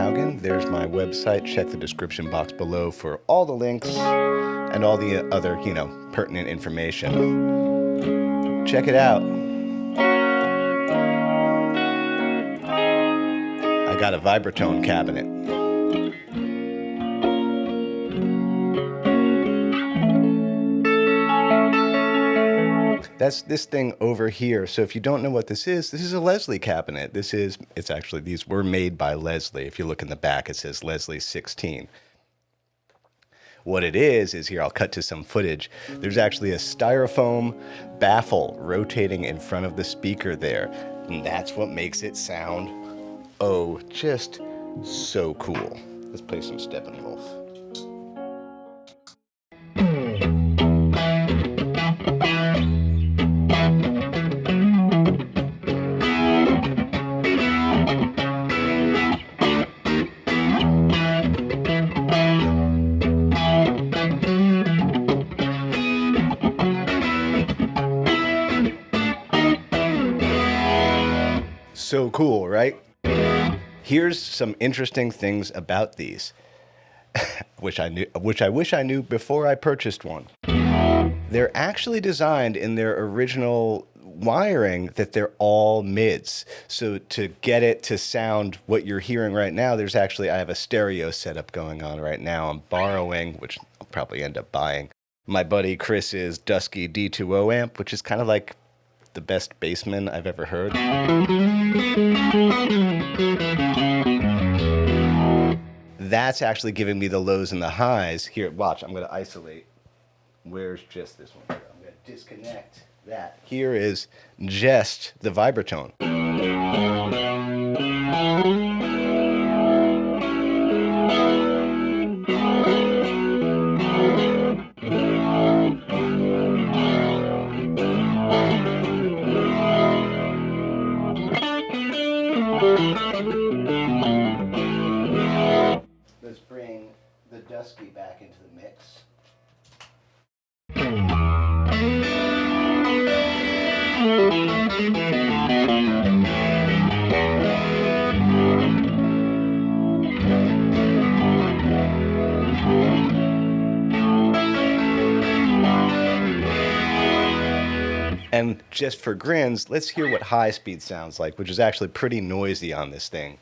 Haugen. There's my website. Check the description box below for all the links and all the other, pertinent information. Check it out. I got a Vibratone cabinet. That's this thing over here. So if you don't know what this is a Leslie cabinet. These were made by Leslie. If you look in the back, it says Leslie 16. What it is here, I'll cut to some footage. There's actually a styrofoam baffle rotating in front of the speaker there. And that's what makes it sound, just so cool. Let's play some Steppenwolf. So cool, right? Here's some interesting things about these, which I wish I knew before I purchased one. They're actually designed in their original wiring that they're all mids. So to get it to sound what you're hearing right now, I have a stereo setup going on right now. I'm borrowing, which I'll probably end up buying, my buddy Chris's Dusky D20 amp, which is kind of like the best bassman I've ever heard. That's actually giving me the lows and the highs. Here, watch, I'm going to isolate. Where's just this one? I'm going to disconnect that. Here is just the Vibratone. Let's bring the Dusky back into the mix. And just for grins, let's hear what high speed sounds like, which is actually pretty noisy on this thing.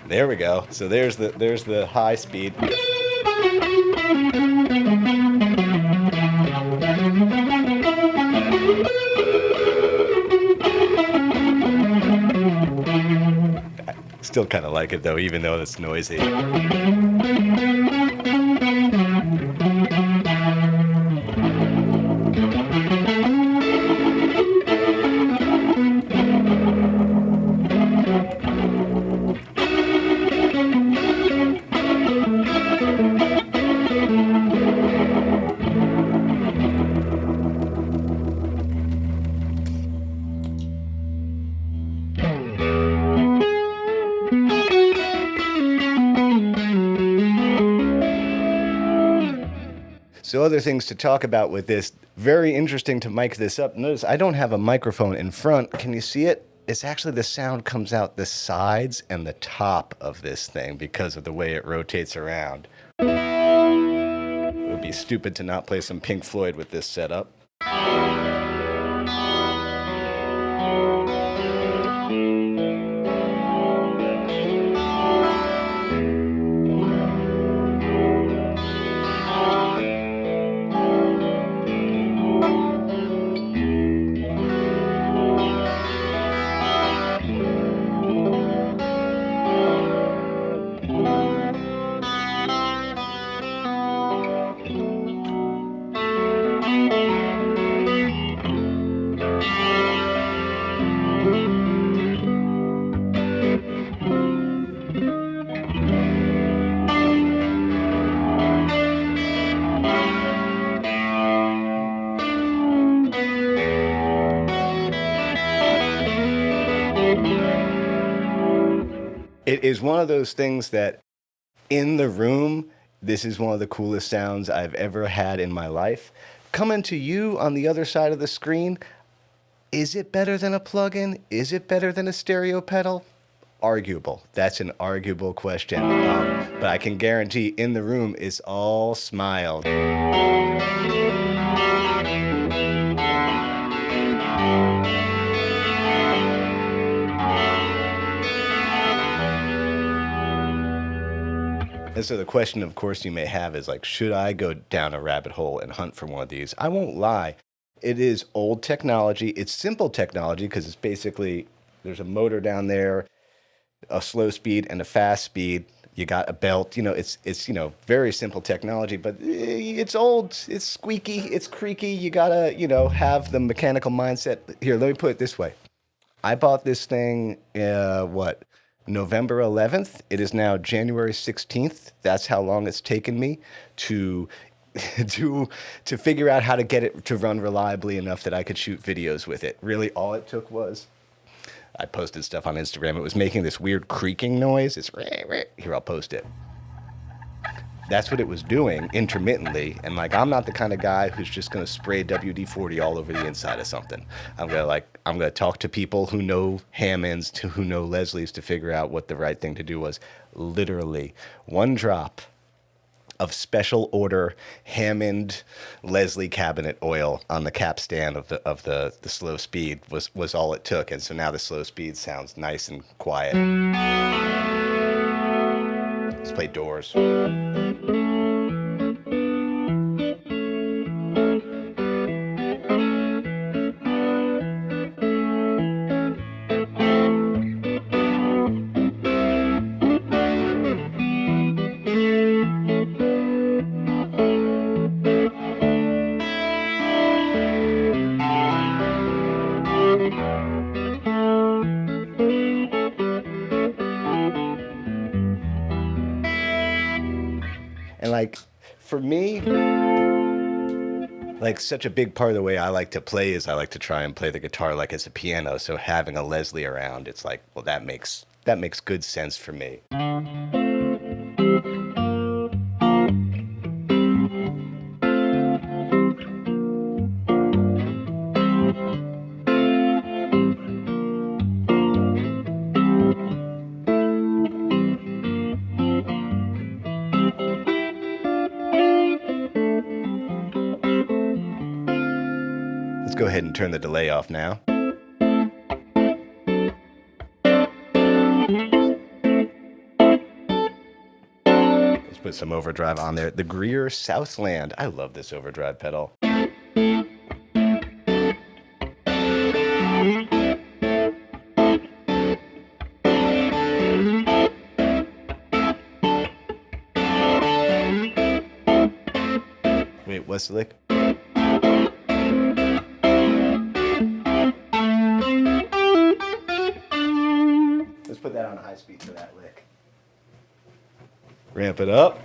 There we go. So there's the high speed. I still kind of like it though, even though it's noisy. So other things to talk about with this, very interesting to mic this up. Notice I don't have a microphone in front. Can you see it? It's actually the sound comes out the sides and the top of this thing because of the way it rotates around. It would be stupid to not play some Pink Floyd with this setup. It is one of those things that in the room, this is one of the coolest sounds I've ever had in my life. Coming to you on the other side of the screen, Is it better than a plug-in? Is it better than a stereo pedal? Arguable. That's an arguable question. But I can guarantee in the room is all smiled. And so the question, of course, you may have is like, should I go down a rabbit hole and hunt for one of these? I won't lie. It is old technology. It's simple technology because it's basically, there's a motor down there, a slow speed and a fast speed. You got a belt, it's very simple technology, but it's old, it's squeaky, it's creaky. You gotta, have the mechanical mindset. Here, let me put it this way. I bought this thing, November 11th. It is now January 16th. That's how long it's taken me to figure out how to get it to run reliably enough that I could shoot videos with it. Really, all it took was, I posted stuff on Instagram. It was making this weird creaking noise. It's here, I'll post it. That's what it was doing intermittently. And like, I'm not the kind of guy who's just going to spray WD-40 all over the inside of something. I'm going to talk to people who know Hammonds, who know Leslie's to figure out what the right thing to do was. Literally, one drop of special order Hammond Leslie cabinet oil on the capstan of the slow speed was all it took. And so now the slow speed sounds nice and quiet. Let's play Doors. And like, for me, like such a big part of the way I like to play is I like to try and play the guitar like it's a piano. So having a Leslie around, it's like, well, that makes good sense for me. Let's go ahead and turn the delay off now. Let's put some overdrive on there. The Greer Southland. I love this overdrive pedal. Wait, what's the lick? Let's put that on high speed for that lick. Ramp it up.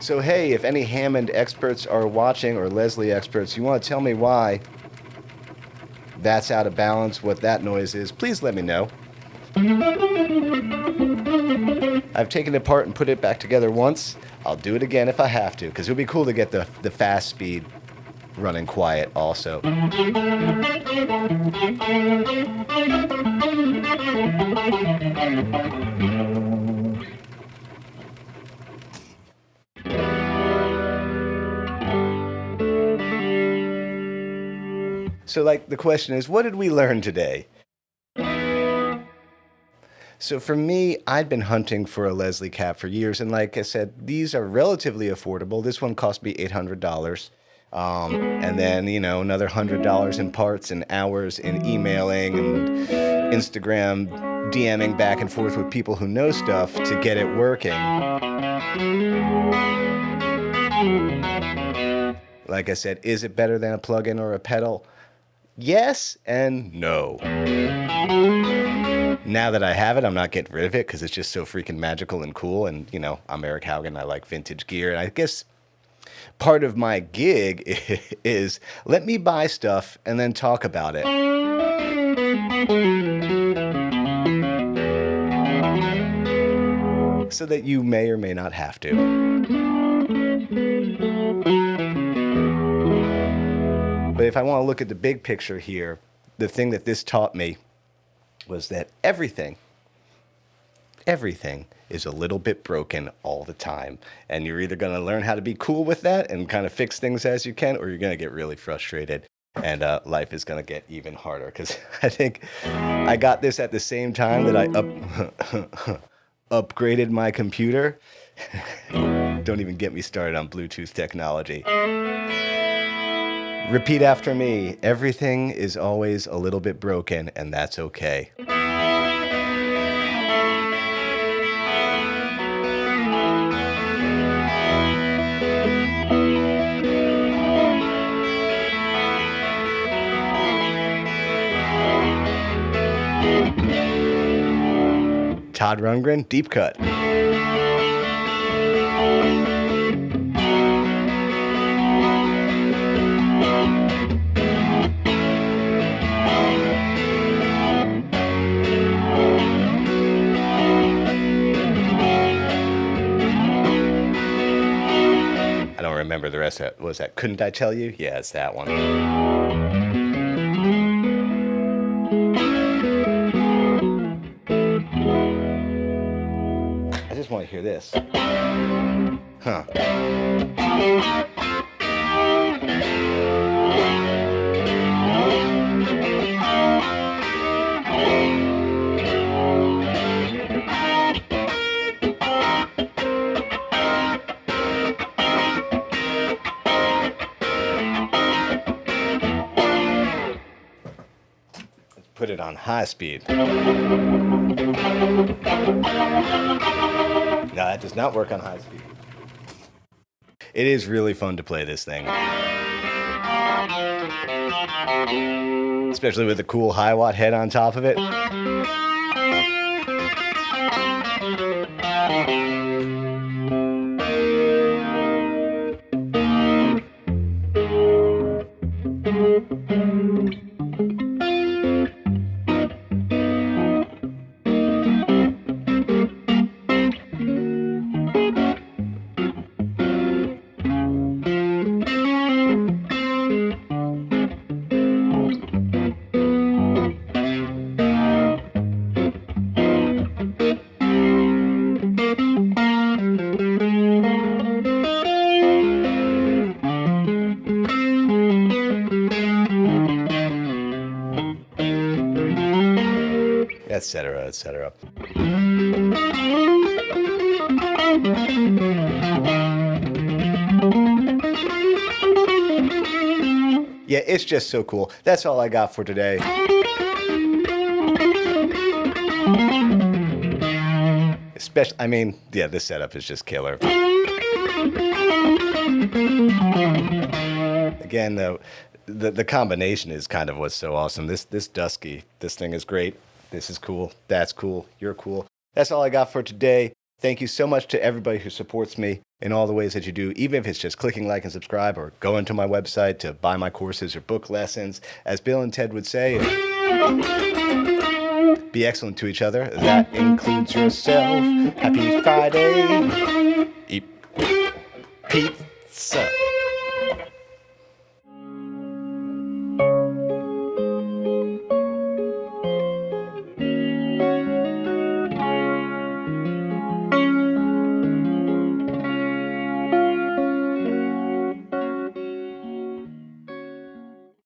So hey, if any Hammond experts are watching, or Leslie experts, you want to tell me why that's out of balance, what that noise is, please let me know. I've taken it apart and put it back together once. I'll do it again if I have to, because it would be cool to get the fast speed running quiet also. So like the question is, what did we learn today? So for me, I'd been hunting for a Leslie cap for years, and like I said, these are relatively affordable. This one cost me $800. And then, another $100 in parts and hours in emailing and Instagram DMing back and forth with people who know stuff to get it working. Like I said, is it better than a plug-in or a pedal? Yes and no. Now that I have it, I'm not getting rid of it because it's just so freaking magical and cool. And, I'm Eric Haugen. I like vintage gear. And I guess part of my gig is let me buy stuff and then talk about it. so that you may or may not have to. But if I want to look at the big picture here, the thing that this taught me was that everything is a little bit broken all the time. And you're either going to learn how to be cool with that and kind of fix things as you can, or you're going to get really frustrated. And life is going to get even harder. Because I think I got this at the same time that I upgraded my computer. Don't even get me started on Bluetooth technology. Repeat after me. Everything is always a little bit broken, and that's okay. Todd Rundgren, Deep Cut. I don't remember the rest of it. Was that Couldn't I Tell You? Yeah, it's that one. I just want to hear this. Huh. Put it on high speed. No, that does not work on high speed. It is really fun to play this thing. Especially with the cool Hiwatt head on top of it. Etc., etc. Yeah, it's just so cool. That's all I got for today. Especially, I mean, yeah, this setup is just killer. Again, though, the combination is kind of what's so awesome. This Dusky, this thing is great. This is cool. That's cool. You're cool. That's all I got for today. Thank you so much to everybody who supports me in all the ways that you do, even if it's just clicking like and subscribe or going to my website to buy my courses or book lessons. As Bill and Ted would say, be excellent to each other. That includes yourself. Happy Friday. Eat pizza.